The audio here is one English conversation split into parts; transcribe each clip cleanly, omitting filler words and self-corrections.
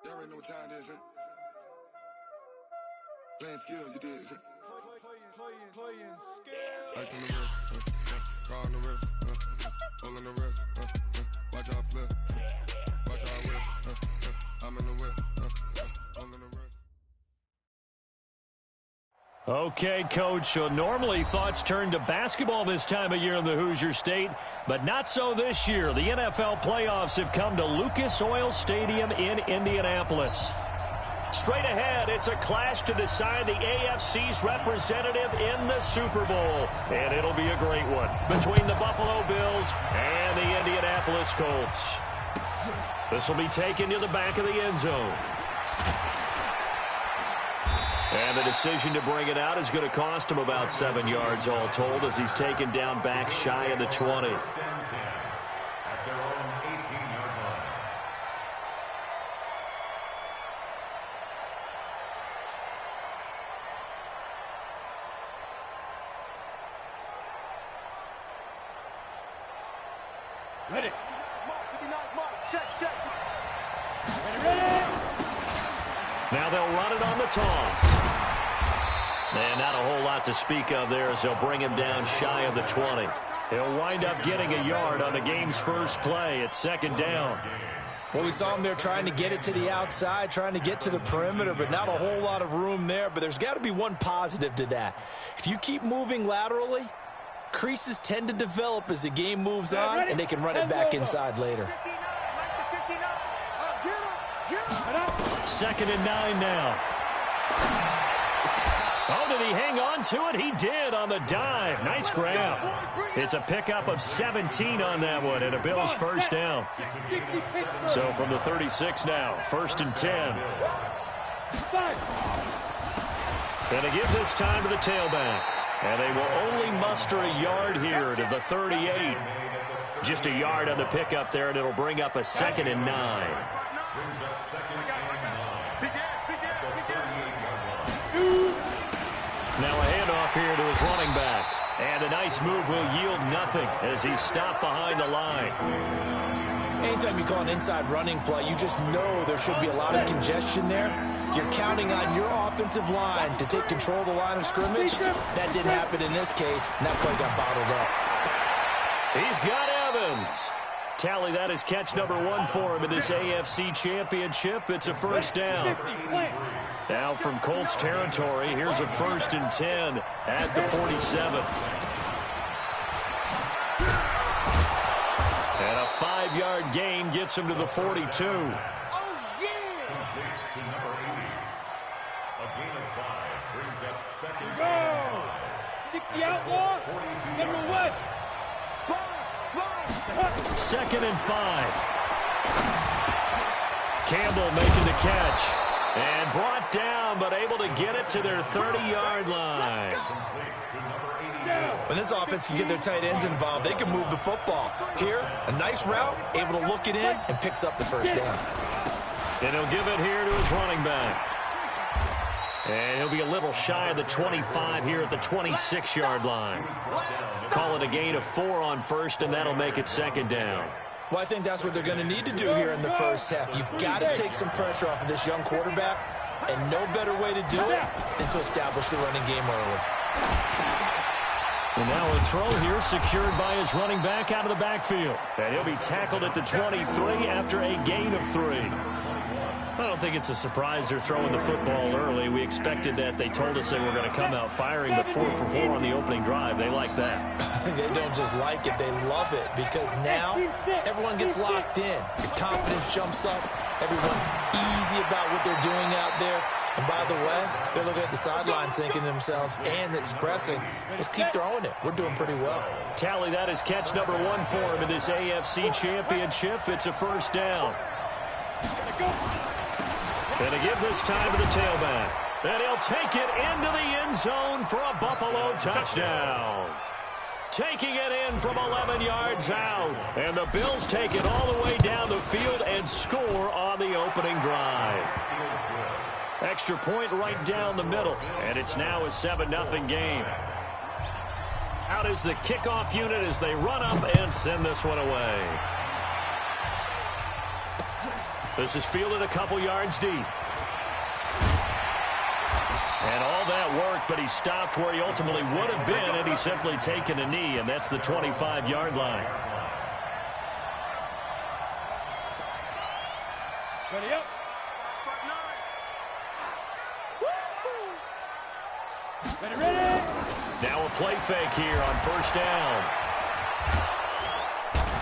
Y'all already know what time it is, huh? Playing skills, you did. Playing skills. Ice on the wrist, car on the wrist, all on the wrist, watch out flip, watch out whip, I'm in the whip, all in the wrist. Okay, Coach, so normally thoughts turn to basketball this time of year in the Hoosier State, but not so this year. The NFL playoffs have come to Lucas Oil Stadium in Indianapolis. Straight ahead, it's a clash to decide the AFC's representative in the Super Bowl, and it'll be a great one between the Buffalo Bills and the Indianapolis Colts. This will be taken to the back of the end zone. And the decision to bring it out is going to cost him about 7 yards all told as he's taken down back shy of the 20. Ready. Check. Ready. Now they'll run it on the toss. And not a whole lot to speak of there as they'll bring him down shy of the 20. He'll wind up getting a yard on the game's first play. It's second down. Well, we saw him there trying to get it to the outside, trying to get to the perimeter, but not a whole lot of room there. But there's got to be one positive to that. If you keep moving laterally, creases tend to develop as the game moves on, and they can run it back inside later. 2nd and 9 now. Oh, did he hang on to it? He did on the dive. Nice grab. It's a pickup of 17 on that one and a Bills first down. So from the 36 now, 1st and 10. Going to give this time to the tailback. And they will only muster a yard here to the 38. Just a yard on the pickup there, and it'll bring up a 2nd and 9. Now a handoff here to his running back. And a nice move will yield nothing as he's stopped behind the line. Anytime you call an inside running play, you just know there should be a lot of congestion there. You're counting on your offensive line to take control of the line of scrimmage. That didn't happen in this case, and that play got bottled up. He's got Evans. Tally that is catch number 1 for him in this AFC Championship. It's a first down. Now from Colts territory, here's a 1st and 10 at the 47. And a 5-yard gain gets him to the 42. Oh, yeah! Complete to number 80. A gain of 5 brings up 2nd down. 60 outlaw. Number West. 2nd and 5. Campbell making the catch. And brought down, but able to get it to their 30-yard line. When this offense can get their tight ends involved, they can move the football. Here, a nice route, able to look it in, and picks up the first down. And he'll give it here to his running back. And he'll be a little shy of the 25 here at the 26-yard line. Call it a gain of 4 on first, and that'll make it 2nd down. Well, I think that's what they're going to need to do here in the first half. You've got to take some pressure off of this young quarterback, and no better way to do it than to establish the running game early. And now a throw here secured by his running back out of the backfield. And he'll be tackled at the 23 after a gain of 3. I don't think it's a surprise they're throwing the football early. We expected that. They told us they were going to come out firing, but 4 for 4 on the opening drive. They like that. They don't just like it, they love it, because now everyone gets locked in. Your confidence jumps up. Everyone's easy about what they're doing out there. And by the way, they're looking at the sideline thinking to themselves and expressing, let's keep throwing it. We're doing pretty well. Tally that is catch number 1 for him in this AFC Championship. It's a first down. And to give this time to the tailback. And he'll take it into the end zone for a Buffalo touchdown. Taking it in from 11 yards out. And the Bills take it all the way down the field and score on the opening drive. Extra point right down the middle. And it's now a 7-0 game. Out is the kickoff unit as they run up and send this one away. This is fielded a couple yards deep. And all that worked, but he stopped where he ultimately would have been, and he's simply taken a knee, and that's the 25-yard line. Ready up. Ready. Now a play fake here on first down.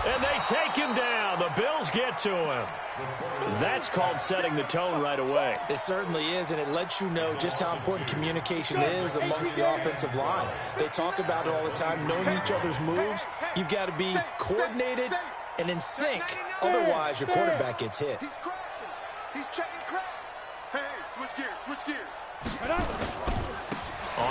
And they take him down. The Bills get to him. That's called setting the tone right away. It certainly is, and it lets you know just how important communication is amongst the offensive line. They talk about it all the time, knowing each other's moves. You've got to be coordinated and in sync. Otherwise, your quarterback gets hit. He's crossing. He's checking crowd. Hey, switch gears. Right up.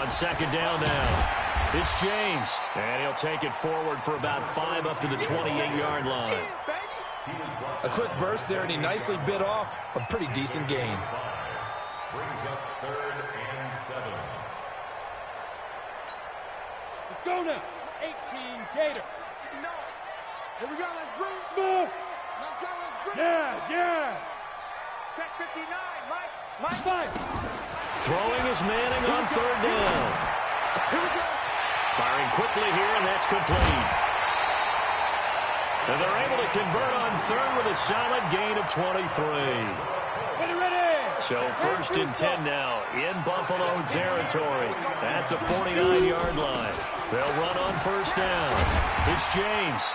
On second down now. It's James, and he'll take it forward for about 5 up to the 28-yard line. A quick burst there, and he nicely bit off a pretty decent gain. Brings up 3rd and 7. Let's go now. 18 Gator. Here we go, let's bring it. Smooth. Let's go, let's bring it. Yeah. Check 59, Mike. Five. Throwing is Manning on 3rd down. Here we go. Firing quickly here, and that's complete. And they're able to convert on 3rd with a solid gain of 23. Ready. So 1st and 10 now in Buffalo territory at the 49-yard line. They'll run on first down. It's James.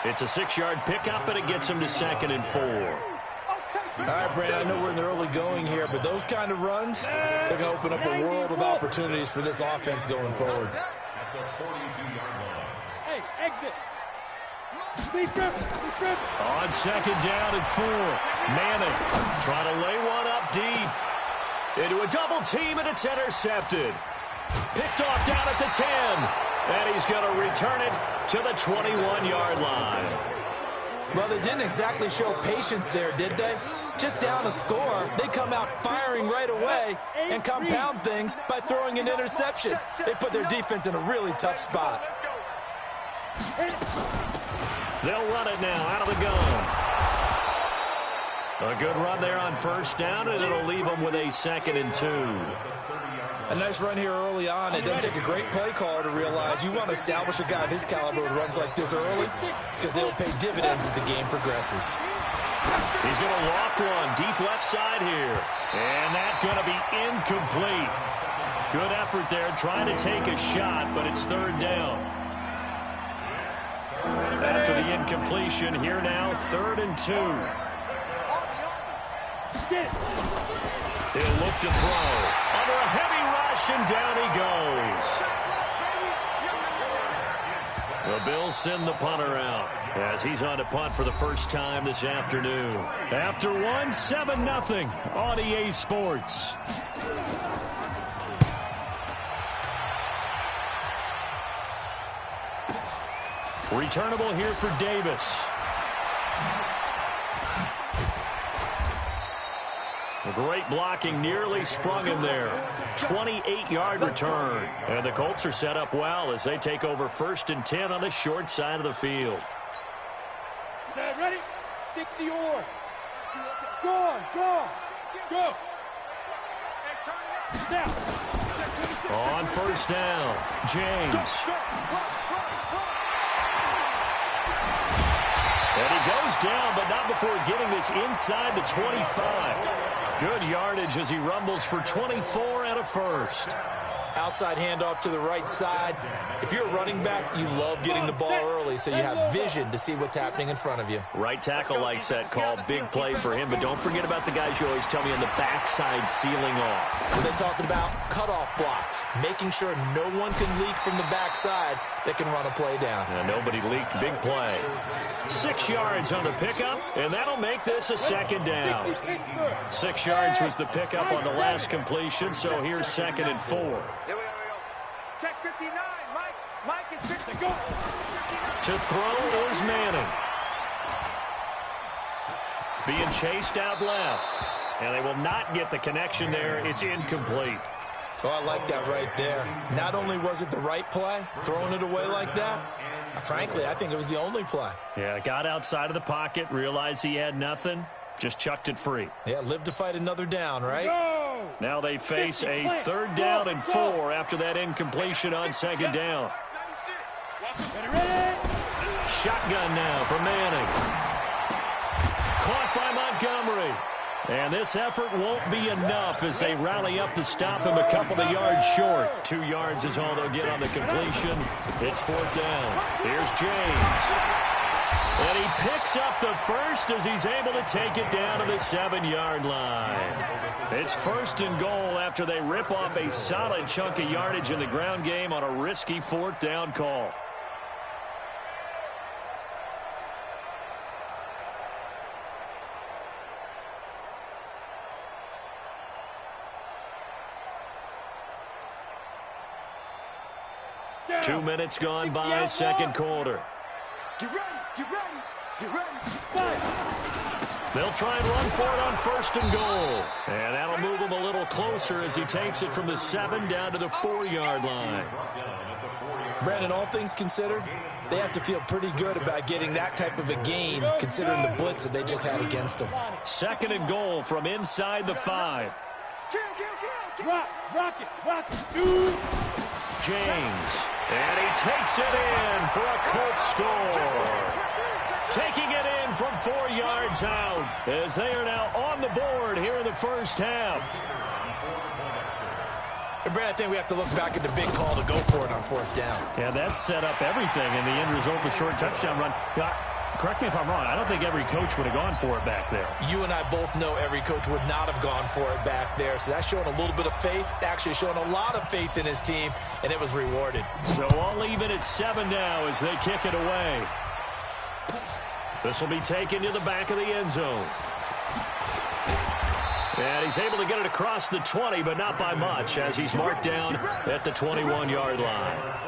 It's a 6-yard pickup, and it gets him to 2nd and 4. All right, Brandon, I know we're in the early going here, but those kind of runs, they're going to open up a world of opportunities for this offense going forward. At the 42-yard line. Hey, exit. Speed grip. On second down and 4. Manning trying to lay one up deep. Into a double team, and it's intercepted. Picked off down at the 10. And he's going to return it to the 21-yard line. Well, they didn't exactly show patience there, did they? Just down a score, they come out firing right away and compound things by throwing an interception. They put their defense in a really tough spot. They'll run it now out of the gun. A good run there on first down, and it'll leave them with a 2nd and 2. A nice run here early on. It doesn't take a great play caller to realize you want to establish a guy of his caliber with runs like this early because they'll pay dividends as the game progresses. He's going to loft one deep left side here. And that's going to be incomplete. Good effort there trying to take a shot, but it's 3rd down. After the incompletion, here now, 3rd and 2. He'll look to throw. Under a heavy rush, and down he goes. The Bills send the punter out as he's on to punt for the first time this afternoon. After one, 7-0 on EA Sports. Returnable here for Davis. Great blocking, nearly sprung him there. 28-yard return. And the Colts are set up well as they take over 1st and 10 on the short side of the field. Set, ready? 60 or. Go. Now. On first down, James. And he goes down, but not before getting this inside the 25. Good yardage as he rumbles for 24 and a first. Outside handoff to the right side. If you're a running back, you love getting the ball early so you have vision to see what's happening in front of you. Right tackle likes that call. Big play for him, but don't forget about the guys you always tell me on the backside sealing off. When they talk about cutoff blocks, making sure no one can leak from the backside that can run a play down. And nobody leaked. Big play. 6 yards on the pickup, and that'll make this a 2nd down. 6 yards was the pickup on the last completion, so here's 2nd and 4. Here we go. Check 59, Mike is 50. Go. To throw is Manning. Being chased out left. And they will not get the connection there. It's incomplete. Oh, I like that right there. Not only was it the right play, throwing it away like that, frankly, I think it was the only play. Yeah, got outside of the pocket, realized he had nothing, Just chucked it free. Yeah, live to fight another down, right? Now they face a 3rd down and 4 after that incompletion on 2nd down. Shotgun now for Manning. Caught by Montgomery. And this effort won't be enough as they rally up to stop him a couple of yards short. 2 yards is all they'll get on the completion. It's 4th down. Here's James. And he picks up the first as he's able to take it down to the 7-yard line. It's 1st and goal after they rip off a solid chunk of yardage in the ground game on a risky 4th down call. Down. 2 minutes gone by, 2nd quarter. Get ready, get ready, get ready. They'll try and run for it on 1st and goal. And that'll move him a little closer as he takes it from the 7 down to the 4-yard line. Brandon, all things considered, they have to feel pretty good about getting that type of a gain considering the blitz that they just had against them. 2nd and goal from inside the 5. Rock it, 2. James. And he takes it in for a Colts score. Taking it in from 4 yards out as they are now on the board here in the first half. And Brad, I think we have to look back at the big call to go for it on 4th down. Yeah, that set up everything in the end result, the short touchdown run. Correct me if I'm wrong. I don't think every coach would have gone for it back there. You and I both know every coach would not have gone for it back there. So that's showing a little bit of faith, actually showing a lot of faith in his team, and it was rewarded. So all even at 7 now as they kick it away. This will be taken to the back of the end zone. And he's able to get it across the 20, but not by much as he's marked down at the 21-yard line.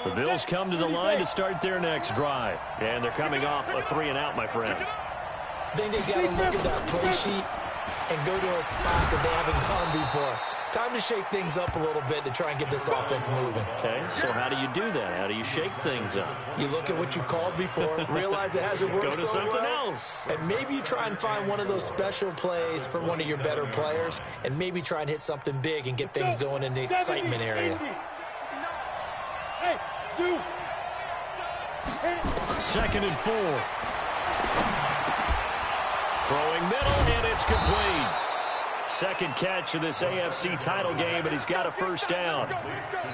The Bills come to the line to start their next drive. And they're coming off a 3-and-out, my friend. I think they've got to look at that play sheet and go to a spot that they haven't gone before. Time to shake things up a little bit to try and get this offense moving. Okay, so how do you do that? How do you shake things up? You look at what you've called before, realize it hasn't worked Go to so something well, else. and maybe you try and find one of those special plays from one of your better players, and maybe try and hit something big and get things going in the excitement area. Hey, 2. 2nd and 4. Throwing middle, and it's complete. Second catch of this AFC title game, and he's got a 1st down.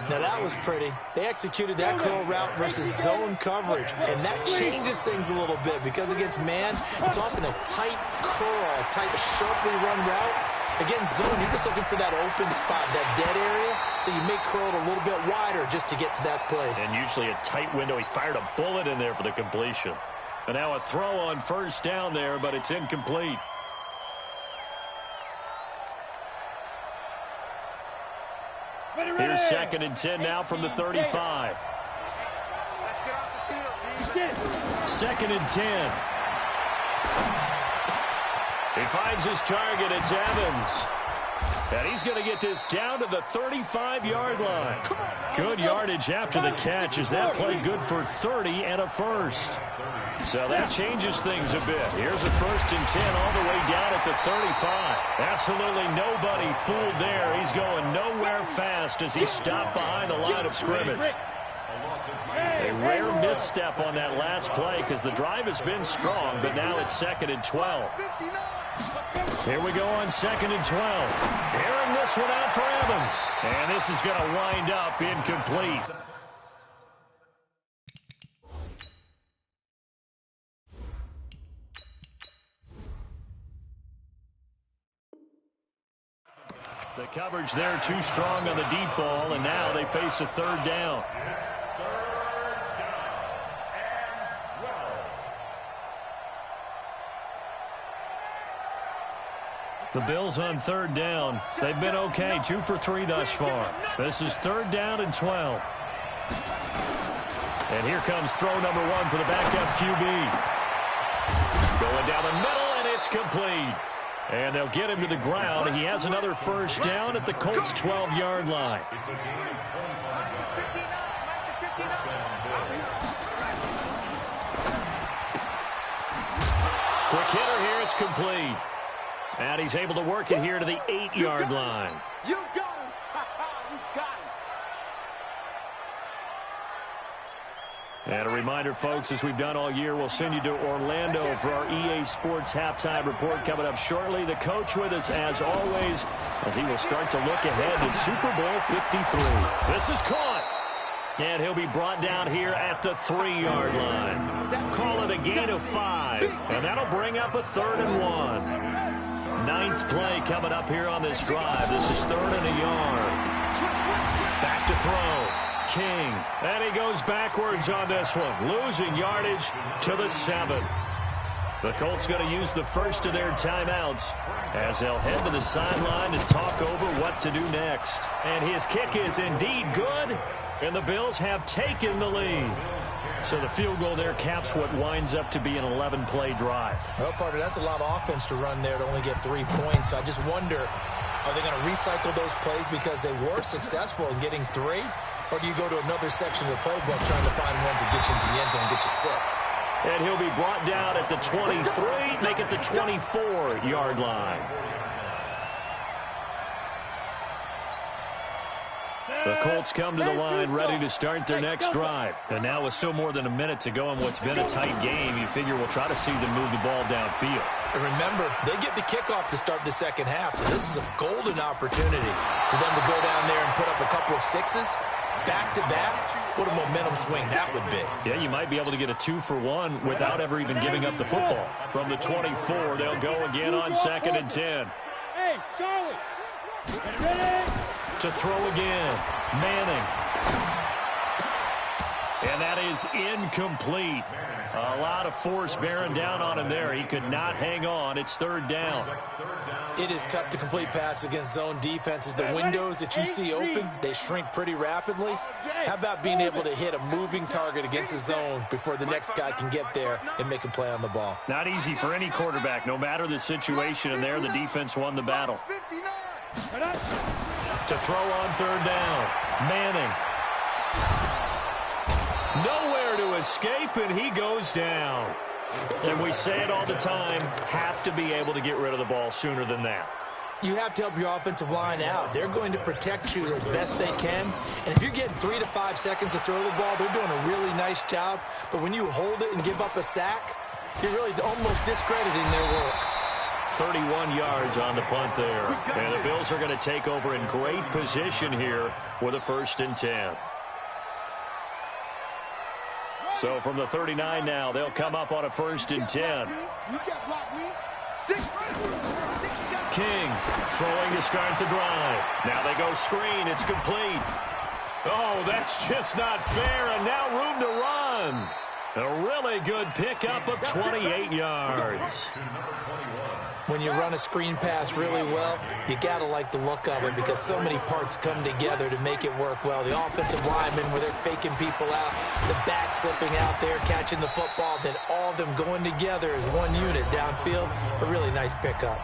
Now, that was pretty. They executed that curl route versus zone coverage, and that changes things a little bit because against man, it's often a tight curl, tight, sharply run route. Against zone, you're just looking for that open spot, that dead area, so you make curl a little bit wider just to get to that place. And usually a tight window. He fired a bullet in there for the completion. And now a throw on 1st down there, but it's incomplete. Here's 2nd and 10 now from the 35. Let's get off the field, 2nd and 10. He finds his target. It's Evans. And he's going to get this down to the 35-yard line. Good yardage after the catch. Is that play good for 30 and a 1st? So that changes things a bit. Here's a 1st and 10 all the way down at the 35. Absolutely nobody fooled there. He's going nowhere fast as he stopped behind the line of scrimmage. A rare misstep on that last play because the drive has been strong, but now it's 2nd and 12. Here we go on 2nd and 12. Airing this one out for Evans. And this is going to wind up incomplete. The coverage there too strong on the deep ball, and now they face a 3rd down. The Bills on 3rd down. They've been okay, 2 for 3 thus far. This is 3rd down and 12. And here comes throw number 1 for the backup QB. Going down the middle, and it's complete. And they'll get him to the ground. He has another first down at the Colts' 12-yard line. It's a gain of 25 yards. Quick hitter here. It's complete. And he's able to work it here to the 8-yard line. You got him. You got him. And a reminder, folks, as we've done all year, we'll send you to Orlando for our EA Sports halftime report coming up shortly. The coach with us, as always, as he will start to look ahead to Super Bowl 53. This is caught. And he'll be brought down here at the 3-yard line. Call it a gain of 5. And that'll bring up a 3rd and 1. 9th play coming up here on this drive. This is 3rd and a yard. Back to throw. King. And he goes backwards on this one. Losing yardage to the 7. The Colts going to use the first of their timeouts as they'll head to the sideline to talk over what to do next. And his kick is indeed good. And the Bills have taken the lead. So the field goal there caps what winds up to be an 11-play drive. Well, partner, that's a lot of offense to run there to only get 3 points. So I just wonder, are they going to recycle those plays because they were successful in getting 3? Or do you go to another section of the playbook trying to find ones that get you into the end zone and get you 6? And he'll be brought down at the 23, make it the 24-yard line. The Colts come to the line ready to start their next drive. And now with still more than a minute to go in what's been a tight game, you figure we'll try to see them move the ball downfield. And remember, they get the kickoff to start the second half, so this is a golden opportunity for them to go down there and put up a couple of 6s. Back-to-back, what a momentum swing that would be. Yeah, you might be able to get a 2-for-1 without ever even giving up the football. From the 24, they'll go again on 2nd and 10. Hey, Charlie. Ready? To throw again. Manning. And that is incomplete. A lot of force bearing down on him there. He could not hang on. It's 3rd down. It is tough to complete passes against zone defenses. The windows that you see open, they shrink pretty rapidly. How about being able to hit a moving target against a zone before the next guy can get there and make a play on the ball? Not easy for any quarterback, no matter the situation. And there, the defense won the battle. To throw on 3rd down. Manning. Nowhere to escape, and he goes down. And we say it all the time, have to be able to get rid of the ball sooner than that. You have to help your offensive line out. They're going to protect you as best they can. And if you're getting 3 to 5 seconds to throw the ball, they're doing a really nice job. But when you hold it and give up a sack, you're really almost discrediting their work. 31 yards on the punt there. And the Bills are going to take over in great position here with a 1st and 10. So from the 39 now, they'll come up on a 1st and 10. King throwing to start the drive. Now they go screen. It's complete. Oh, that's just not fair. And now room to run. A really good pickup of 28 yards. When you run a screen pass really well, you got to like the look of it because so many parts come together to make it work well. The offensive linemen, where they're faking people out, the back slipping out there, catching the football, then all of them going together as one unit downfield. A really nice pickup.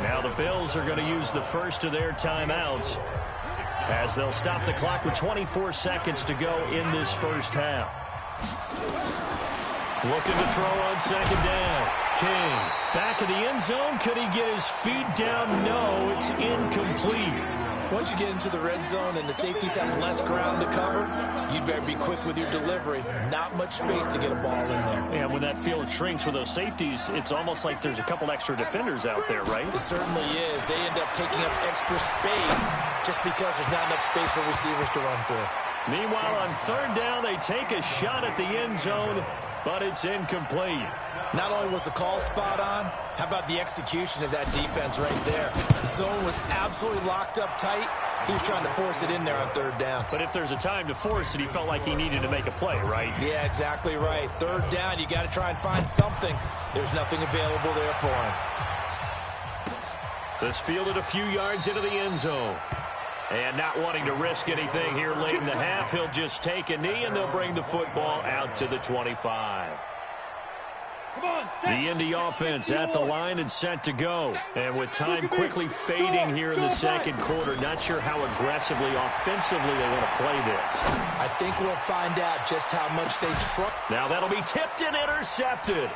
Now the Bills are going to use the first of their timeouts as they'll stop the clock with 24 seconds to go in this first half. Looking to throw on 2nd down. King back of the end zone. Could he get his feet down? No, it's incomplete. Once you get into the red zone and the safeties have less ground to cover, you'd better be quick with your delivery. Not much space to get a ball in there. Yeah, when that field shrinks with those safeties, it's almost like there's a couple extra defenders out there, right? It certainly is. They end up taking up extra space just because there's not enough space for receivers to run through. Meanwhile, on 3rd down, they take a shot at the end zone, but it's incomplete. Not only was the call spot on, how about the execution of that defense right there? The zone was absolutely locked up tight. He was trying to force it in there on 3rd down. But if there's a time to force it, he felt like he needed to make a play, right? Yeah, exactly right. 3rd down, you got to try and find something. There's nothing available there for him. This fielded a few yards into the end zone. And not wanting to risk anything here late in the half, he'll just take a knee, and they'll bring the football out to the 25. The Indy offense at the line and set to go. And with time quickly fading here in the second quarter, not sure how aggressively, offensively they want to play this. I think we'll find out just how much they trust. Now that'll be tipped and intercepted.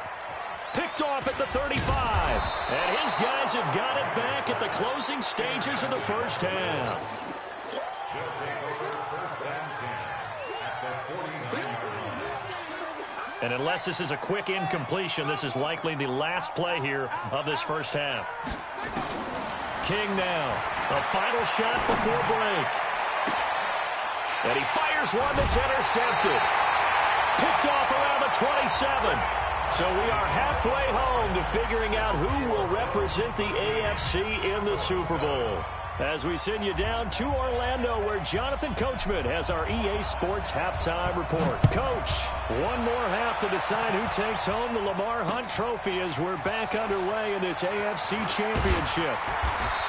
Picked off at the 35. And his guys have got it back at the closing stages of the first half. And unless this is a quick incompletion, this is likely the last play here of this first half. King now. A final shot before break. And he fires one that's intercepted. Picked off around the 27. So we are halfway home to figuring out who will represent the AFC in the Super Bowl. As we send you down to Orlando, where Jonathan Coachman has our EA Sports halftime report. Coach, one more half to decide who takes home the Lamar Hunt Trophy as we're back underway in this AFC Championship.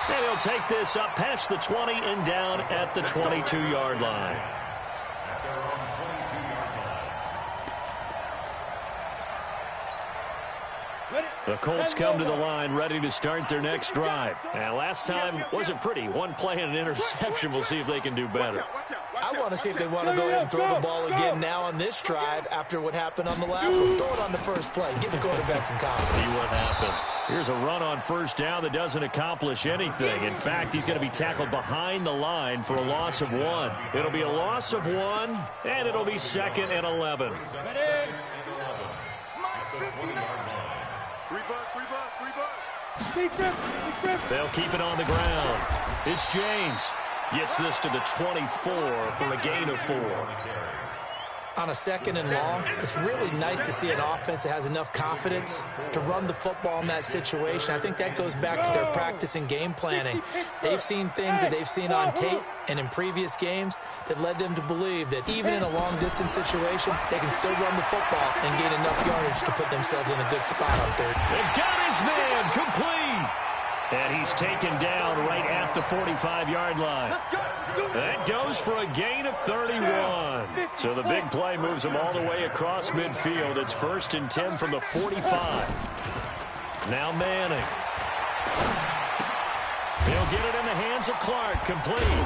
And he'll take this up past the 20 and down at the 22-yard line. The Colts come to the line ready to start their next drive. And last time wasn't pretty. One play and an interception. We'll see if they can do better. I want to see if they want to go ahead and throw the ball again now on this drive after what happened on the last one. Throw it on the first play. Give the quarterback some confidence. See what happens. Here's a run on first down that doesn't accomplish anything. In fact, he's going to be tackled behind the line for a loss of 1. It'll be a loss of 1, and it'll be 2nd and 11. They'll keep it on the ground. It's James. Gets this to the 24 for a gain of 4. On a 2nd and long, it's really nice to see an offense that has enough confidence to run the football in that situation. I think that goes back to their practice and game planning. They've seen things that they've seen on tape and in previous games that led them to believe that even in a long-distance situation, they can still run the football and gain enough yardage to put themselves in a good spot on third. They've got his man complete. And he's taken down right at the 45-yard line. That goes for a gain of 31. So the big play moves him all the way across midfield. It's 1st and 10 from the 45. Now Manning. He'll get it in the hands of Clark, complete.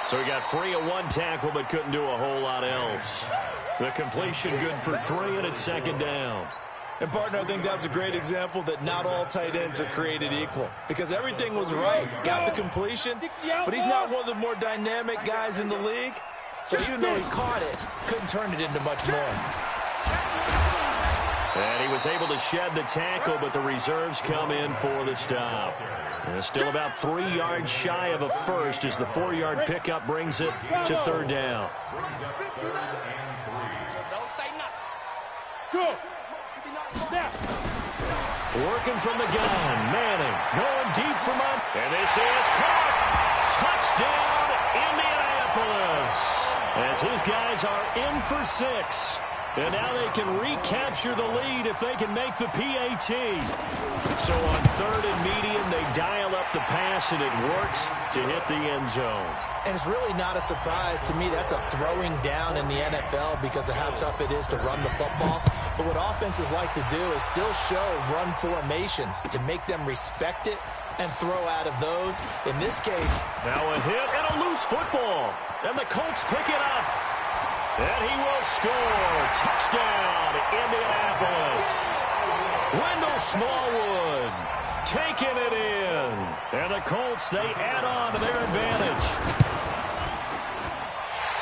So he got free of 1 tackle but couldn't do a whole lot else. The completion good for 3, and it's 2nd down. And, partner, I think that's a great example that not all tight ends are created equal. Because everything was right. Got the completion, but he's not one of the more dynamic guys in the league. So even though he caught it, couldn't turn it into much more. And he was able to shed the tackle, but the reserves come in for the stop. And still about 3 yards shy of a first as the 4-yard pickup brings it to 3rd down. Go. Working from the gun, Manning going deep from up, and this is caught. Touchdown, Indianapolis. As his guys are in for 6. And now they can recapture the lead if they can make the PAT. So on 3rd and medium, they dial up the pass, and it works to hit the end zone. And it's really not a surprise to me. That's a throwing down in the NFL because of how tough it is to run the football. But what offenses like to do is still show run formations to make them respect it and throw out of those. In this case, now a hit and a loose football. And the Colts pick it up. And he will score. Touchdown, Indianapolis. Wendell Smallwood taking it in. And the Colts, they add on to their advantage.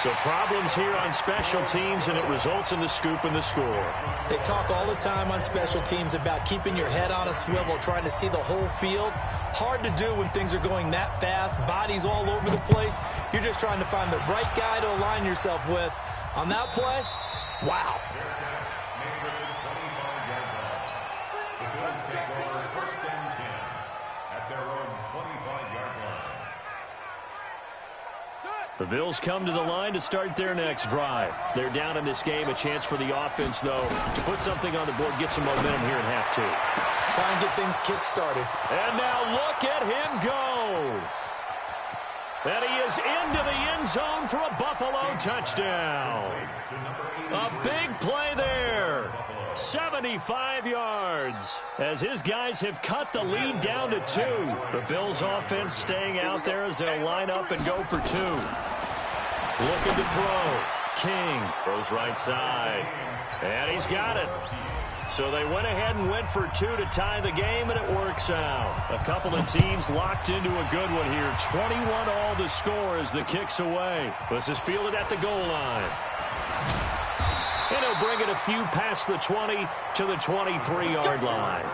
So problems here on special teams, and it results in the scoop and the score. They talk all the time on special teams about keeping your head on a swivel, trying to see the whole field. Hard to do when things are going that fast, bodies all over the place. You're just trying to find the right guy to align yourself with. On that play, wow. The Bills come to the line to start their next drive. They're down in this game. A chance for the offense, though, to put something on the board, get some momentum here in half 2. Try and get things kick-started. And now look at him go. And he is into the end end zone for a Buffalo touchdown. A big play there. 75 yards as his guys have cut the lead down to 2. The Bills offense staying out there as they'll line up and go for 2. Looking to throw. King throws right side. And he's got it. So they went ahead and went for 2 to tie the game, and it works out. A couple of teams locked into a good one here. 21 all the score as the kick's away. This is fielded at the goal line. And he'll bring it a few past the 20 to the 23-yard line.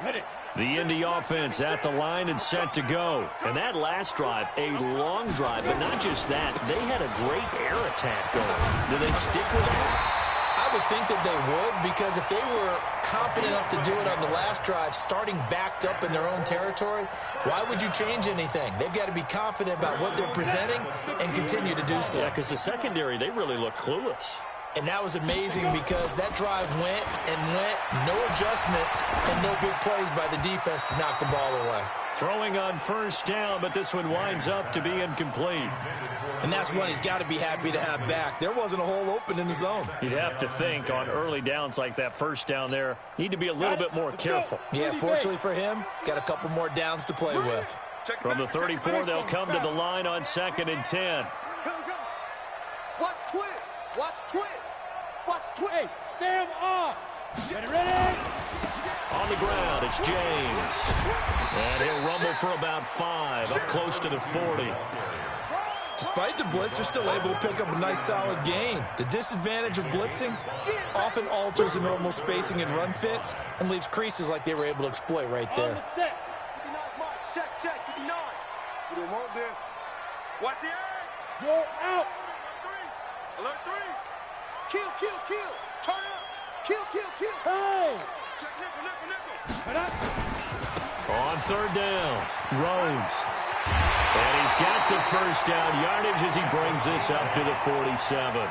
Ready. The Indy offense at the line and set to go. And that last drive, a long drive, but not just that. They had a great air attack going. Do they stick with that? I would think that they would, because if they were competent enough to do it on the last drive, starting backed up in their own territory, why would you change anything? They've got to be confident about what they're presenting and continue to do so. Yeah, because the secondary, they really look clueless. And that was amazing because that drive went and went, no adjustments, and no big plays by the defense to knock the ball away. Throwing on first down, but this one winds up to be incomplete. And that's one he's got to be happy to have back. There wasn't a hole open in the zone. You'd have to think on early downs like that first down there, need to be a little bit more careful. Yeah, fortunately for him, got a couple more downs to play with. From the 34, they'll come to the line on 2nd and 10. Watch twins. Watch twins. Watch twins. Hey, Sam off. Ready? On the ground, it's James. And he'll rumble for about 5, up close to the 40. Despite the blitz, they're still able to pick up a nice solid gain. The disadvantage of blitzing often alters the normal spacing and run fits and leaves creases like they were able to exploit right there. On the set. 59 mark. Check, 59. We don't want this. Watch the edge. Go out. Alert 3. Kill. Turn up. Kill. Hey. Check nickel. Head up. On 3rd down, Rhodes. And he's got the first down yardage as he brings this up to the 47.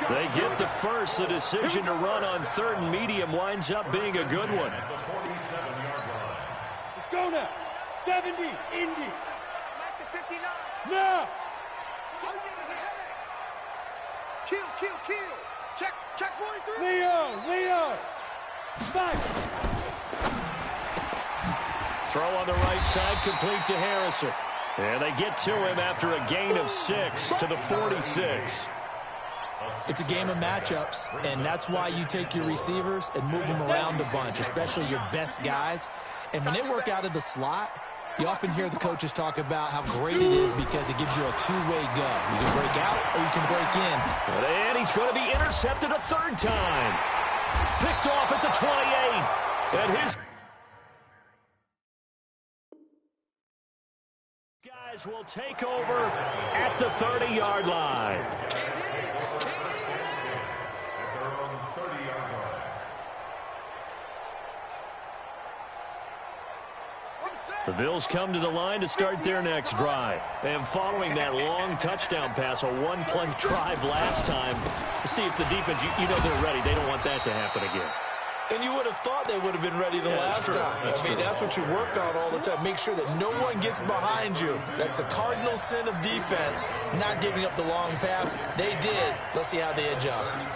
They get the first. The decision to run on 3rd and medium winds up being a good one. Let's go now. 70, Indy. Back to 59. Now. Kill. Check 43. Leo. Back. Throw on the right side, complete to Harrison. And they get to him after a gain of 6 to the 46. It's a game of matchups, and that's why you take your receivers and move them around a bunch, especially your best guys. And when they work out of the slot, you often hear the coaches talk about how great it is because it gives you a two-way go. You can break out or you can break in. And he's going to be intercepted a 3rd time. Picked off at the 28. And his guys will take over at the 30-yard line. The Bills come to the line to start their next drive. And following that long touchdown pass, a one-play drive last time, to see if the defense, you know they're ready. They don't want that to happen again. And you would have thought they would have been ready the last time. That's what you work on all the time. Make sure that no one gets behind you. That's the cardinal sin of defense, not giving up the long pass. They did. Let's see how they adjust.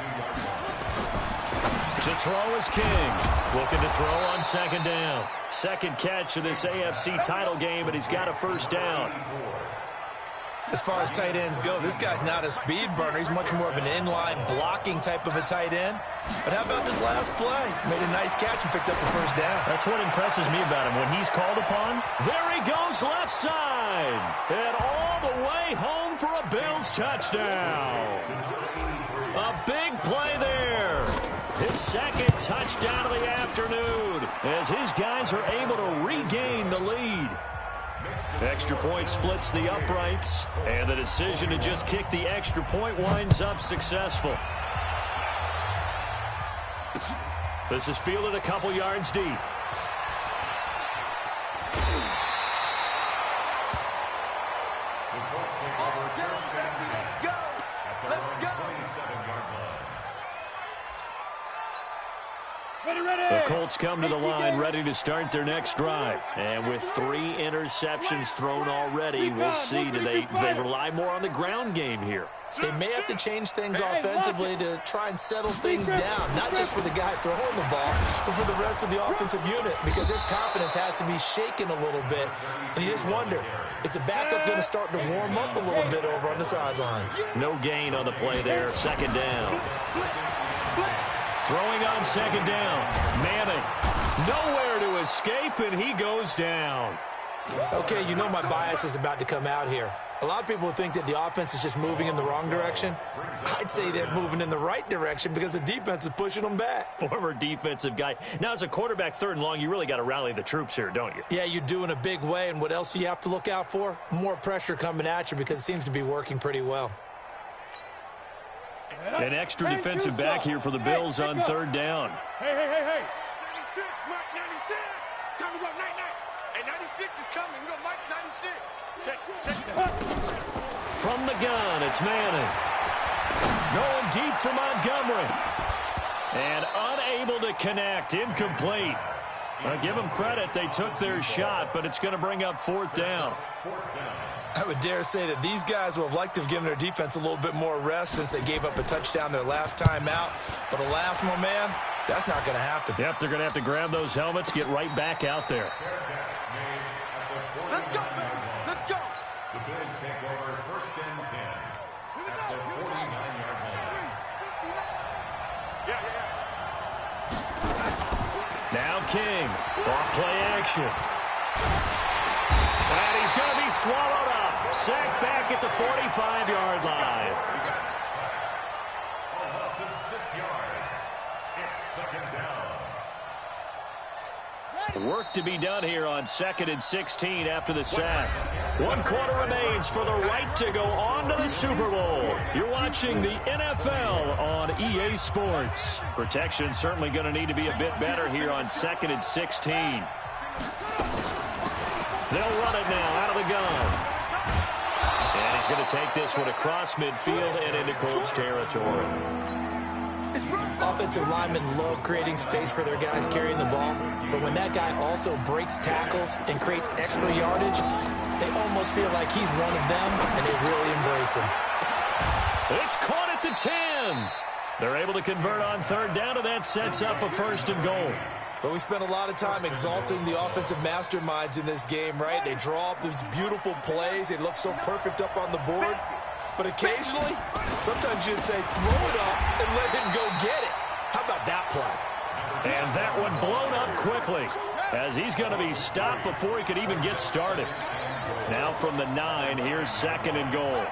To throw is King. Looking to throw on 2nd down. Second catch of this AFC title game, and he's got a first down. As far as tight ends go, this guy's not a speed burner. He's much more of an inline blocking type of a tight end. But how about this last play? Made a nice catch and picked up the first down. That's what impresses me about him. When he's called upon, there he goes left side. And all the way home for a Bills touchdown. A big play there. His 2nd touchdown of the afternoon as his guys are able to regain the lead. Extra point splits the uprights, and the decision to just kick the extra point winds up successful. This is fielded a couple yards deep. The Colts come to the line ready to start their next drive. And with 3 interceptions thrown already, we'll see. Do they rely more on the ground game here? They may have to change things offensively to try and settle things down, not just for the guy throwing the ball, but for the rest of the offensive unit, because his confidence has to be shaken a little bit. And you just wonder, is the backup going to start to warm up a little bit over on the sideline? No gain on the play there, second down. Throwing on second down. Manning, nowhere to escape, and he goes down. Okay, you know my bias is about to come out here. A lot of people think that the offense is just moving in the wrong direction. I'd say they're moving in the right direction because the defense is pushing them back. Former defensive guy. Now, as a quarterback, 3rd and long, you really got to rally the troops here, don't you? Yeah, you do in a big way, and what else do you have to look out for? More pressure coming at you because it seems to be working pretty well. An extra defensive back here for the Bills on 3rd down. Hey. 96, Mike, 96. Time to go, night. Hey, 96 is coming. We got Mike 96. Check. From the gun, it's Manning. Going deep for Montgomery. And unable to connect. Incomplete. I'll give them credit. They took their shot, but it's going to bring up 4th down. I would dare say that these guys would have liked to have given their defense a little bit more rest since they gave up a touchdown their last time out. But alas, my man, that's not going to happen. Yep, they're going to have to grab those helmets, get right back out there. Let's go. The Bills take over 1st and 10 at the 49-yard line. Yeah. Now King, off play action. And he's going to be swallowed up. Sacked back at the 45-yard line. A loss of 6 yards. It's 2nd down. Work to be done here on 2nd and 16 after the sack. 1 quarter remains for the right to go on to the Super Bowl. You're watching the NFL on EA Sports. Protection certainly going to need to be a bit better here on 2nd and 16. They'll run it now out of the gun. And he's going to take this one across midfield and into Colts territory. Offensive linemen love creating space for their guys carrying the ball, but when that guy also breaks tackles and creates extra yardage, they almost feel like he's one of them, and they really embrace him. It's caught at the 10. They're able to convert on 3rd down, and that sets up a 1st and goal. But we spent a lot of time exalting the offensive masterminds in this game, right? They draw up these beautiful plays. They look so perfect up on the board. But occasionally, sometimes you just say, throw it up and let him go get it. How about that play? And that one blown up quickly as he's going to be stopped before he could even get started. Now from the 9, here's 2nd and goal.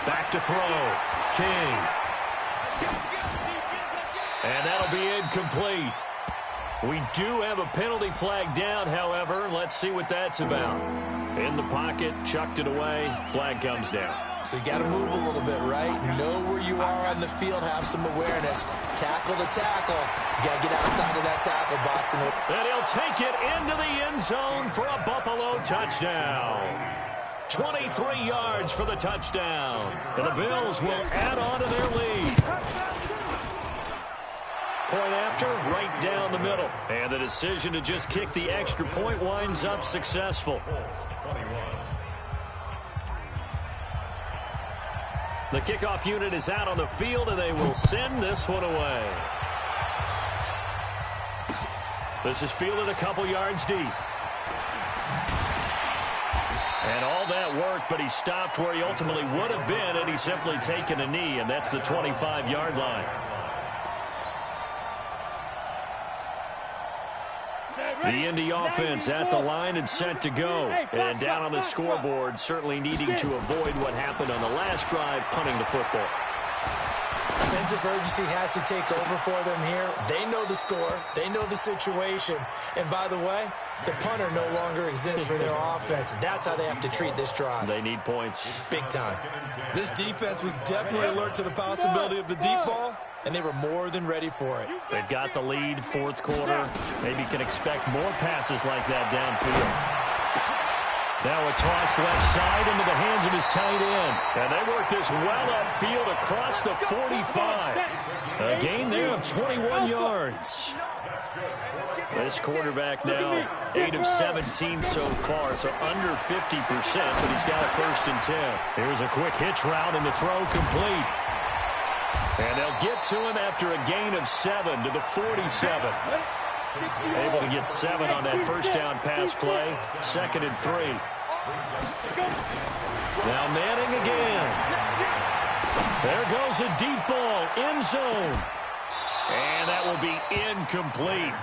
Back to throw. King. And that'll be incomplete. We do have a penalty flag down, however. Let's see what that's about. In the pocket, chucked it away. Flag comes down. So you got to move a little bit, right? Know where you are on the field, have some awareness. Tackle to tackle. You got to get outside of that tackle box. And he'll take it into the end zone for a Buffalo touchdown. 23 yards for the touchdown. And the Bills will add on to their lead. Point after, right down the middle. And the decision to just kick the extra point winds up successful. The kickoff unit is out on the field, and they will send this one away. This is fielded a couple yards deep. And all that work, but he stopped where he ultimately would have been, and he's simply taken a knee, and that's the 25-yard line. The Indy offense at the line and set to go. And down on the scoreboard, certainly needing to avoid what happened on the last drive, punting the football. Sense of urgency has to take over for them here. They know the score. They know the situation. And by the way, the punter no longer exists for their offense. That's how they have to treat this drive. They need points. Big time. This defense was definitely alert to the possibility of the deep ball, and they were more than ready for it. They've got the lead, 4th quarter. Maybe can expect more passes like that downfield. Now a toss left side into the hands of his tight end. And they work this well upfield across the 45. gain there of 21 yards. This quarterback now 8 of 17 so far, so under 50%, but he's got a 1st and 10. Here's a quick hitch route, and the throw complete. And they'll get to him after a gain of 7 to the 47. Able to get 7 on that 1st down pass play. 2nd and 3. Now Manning again. There goes a deep ball, end zone. And that will be incomplete.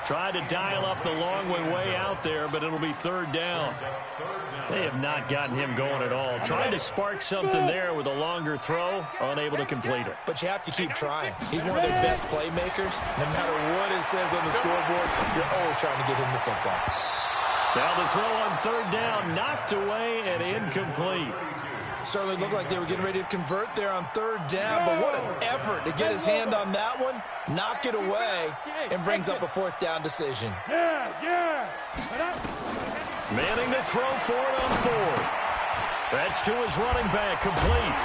Tried to dial up the long way out there, but it'll be 3rd down. They have not gotten him going at all. Tried to spark something there with a longer throw, unable to complete it. But you have to keep trying. He's one of their best playmakers. No matter what it says on the scoreboard, you're always trying to get him the football. Now the throw on 3rd down, knocked away and incomplete. Certainly looked like they were getting ready to convert there on 3rd down, but what an effort to get his hand on that one, knock it away, and brings up a 4th down decision. Manning to throw for it on 4th. That's to his running back, complete.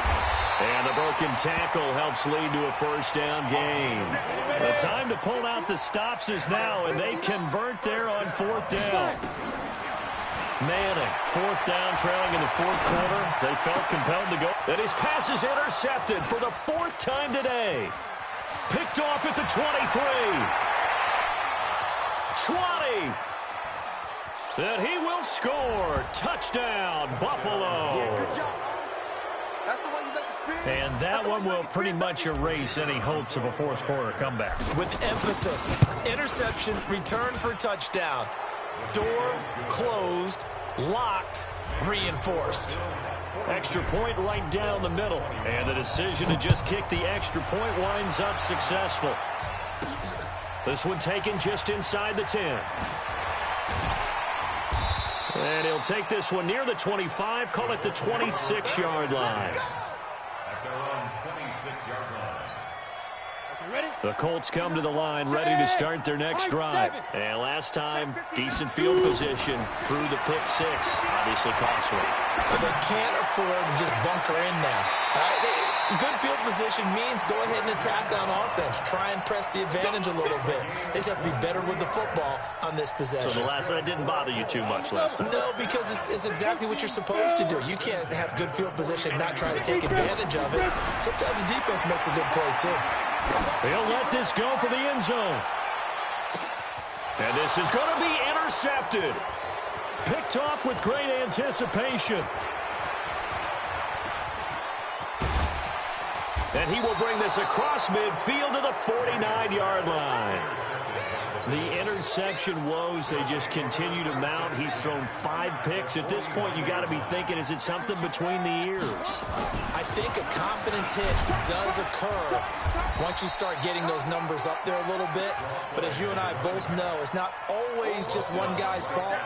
And the broken tackle helps lead to a 1st down gain. The time to pull out the stops is now, and they convert there on 4th down. Manning, 4th down, trailing in the 4th quarter. They felt compelled to go. And his pass is intercepted for the 4th time today. Picked off at the 23. 20. And he will score. Touchdown, Buffalo. And that one will pretty much erase any hopes of a 4th quarter comeback. With emphasis, interception, return for touchdown. Door closed, locked, reinforced. Extra point right down the middle. And the decision to just kick the extra point winds up successful. This one taken just inside the 10. And he'll take this one near the 25, call it the 26-yard line. The Colts come to the line, ready to start their next drive. And last time, decent field position through the pick 6. Obviously costly. But they can't afford to just bunker in now. Good field position means go ahead and attack on offense. Try and press the advantage a little bit. They just have to be better with the football on this possession. So the last one didn't bother you too much last time? No, because it's exactly what you're supposed to do. You can't have good field position and not try to take advantage of it. Sometimes the defense makes a good play, too. He'll let this go for the end zone. And this is going to be intercepted. Picked off with great anticipation. And he will bring this across midfield to the 49-yard line. The interception woes, they just continue to mount. He's thrown 5 picks. At this point, you got to be thinking, is it something between the ears? I think a confidence hit does occur once you start getting those numbers up there a little bit. But as you and I both know, it's not always just one guy's fault.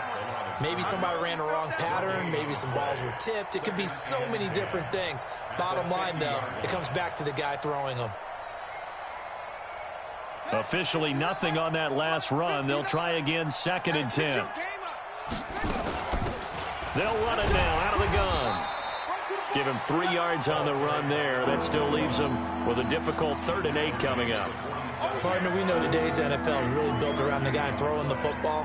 Maybe somebody ran a wrong pattern. Maybe some balls were tipped. It could be so many different things. Bottom line, though, it comes back to the guy throwing them. Officially nothing on that last run. They'll try again, 2nd and 10. They'll run it now out of the gun. Give him 3 yards on the run there. That still leaves him with a difficult 3rd and 8 coming up. Partner, we know today's NFL is really built around the guy throwing the football.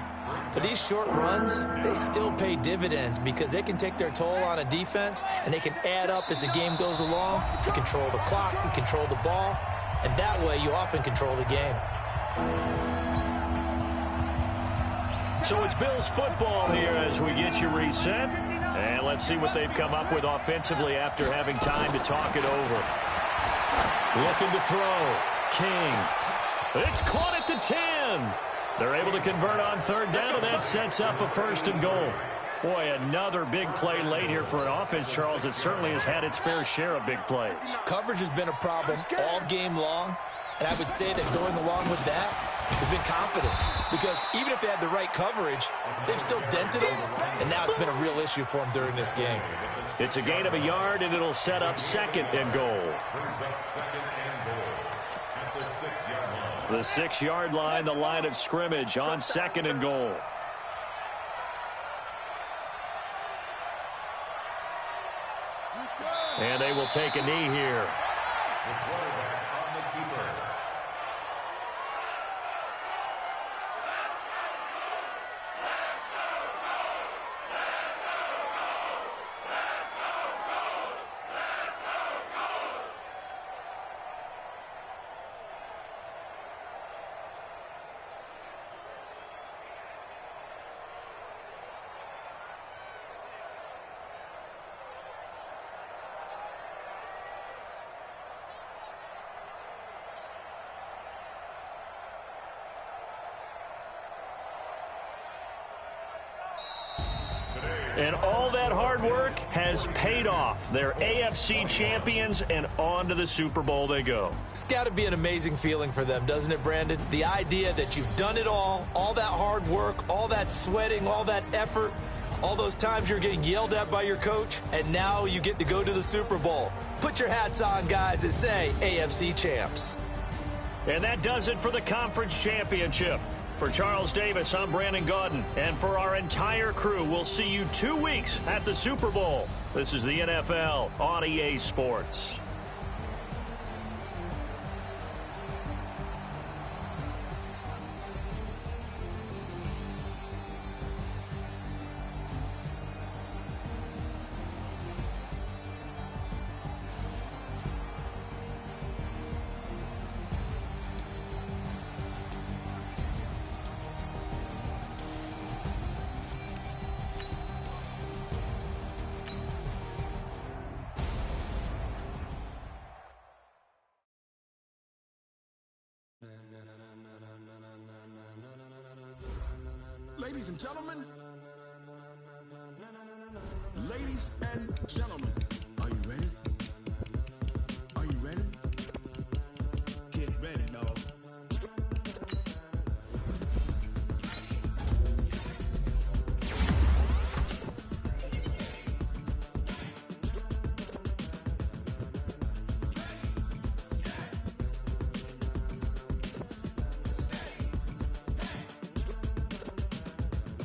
But these short runs, they still pay dividends because they can take their toll on a defense, and they can add up as the game goes along. You control the clock, you control the ball, and that way you often control the game. So it's Bills football here as we get you reset. And let's see what they've come up with offensively after having time to talk it over. Looking to throw. King. It's caught at the 10. They're able to convert on 3rd down, and that sets up a 1st and goal. Boy, another big play late here for an offense, Charles, that certainly has had its fair share of big plays. Coverage has been a problem all game long, and I would say that going along with that has been confidence. Because even if they had the right coverage, they've still dented them, and now it's been a real issue for them during this game. It's a gain of a yard, and it'll set up 2nd and goal. The 6-yard line, the line of scrimmage on 2nd and goal. And they will take a knee here. And all that hard work has paid off. They're AFC champions, and on to the Super Bowl they go. It's got to be an amazing feeling for them, doesn't it, Brandon? The idea that you've done it all that hard work, all that sweating, all that effort, all those times you're getting yelled at by your coach, and now you get to go to the Super Bowl. Put your hats on, guys, and say AFC champs. And that does it for the conference championship. For Charles Davis, I'm Brandon Gaudin. And for our entire crew, we'll see you 2 weeks at the Super Bowl. This is the NFL on EA Sports. Ladies and gentlemen, ladies and gentlemen, are you ready? Are you ready? Get ready, dog.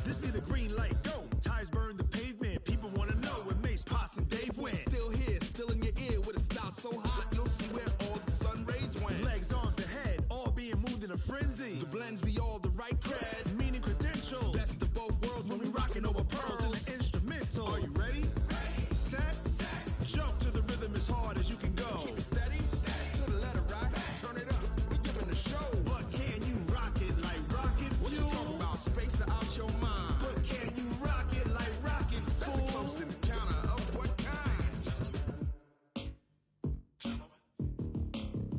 This be the green light, go. Tires burn the pavement. People want to know where Mace, Poss, and Dave went. Still here, still in your ear with a style so hot, you'll see where all the sun rays went. Legs, arms, and head, all being moved in a frenzy. The blends be all the right cred, meaning credentials. Best of both worlds when we rockin' over pearls in the instrumental. Are you ready? Set, jump to the rhythm as hard as you can go. Keep it steady, to the letter rock, turn it up, we giving the show. But can you rock it like rocket fuel? What you talking about, space out your mind? But can you rock it like rockets, fool? That's a close encounter of what kind?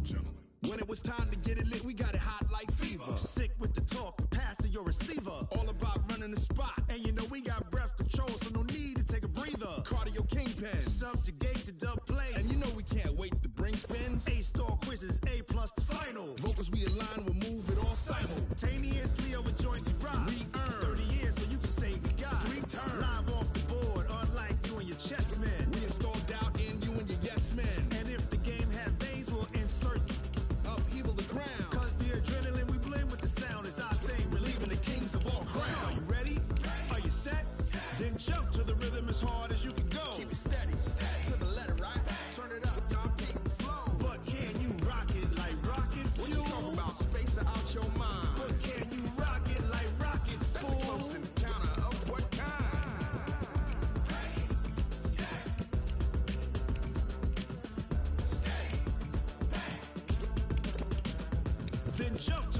Gentlemen. When it was time to get it lit, we got it hot like fever. Sick with the talk, passing your receiver. All about running the spot. And you know we got breath control, so no need to take a breather. Cardio kingpin, subjugate the dub play. And you know we can't wait to bring spins. A-star quizzes, A+ the final. Vocals we align, we'll move it all simultaneously over joints we rock. We earn 30 years, so you can say we got 3 turns. Live off the board, unlike you and your chess men. We install doubt in you and your yes men. And if the game had veins, we'll insert upheaval the ground. Cause the adrenaline we blend with the sound is our thing, relieving the kings of all crowns. So are you ready? Are you set? Then jump to the rhythm as hard as you can go. Keep it steady, to the letter, right? Turn it up, y'all beat the flow. But can you rock it like rocket fuel? What you talking about, space out your mind? But can you rock it like rockets, fool? That's a close encounter of what kind? Then jump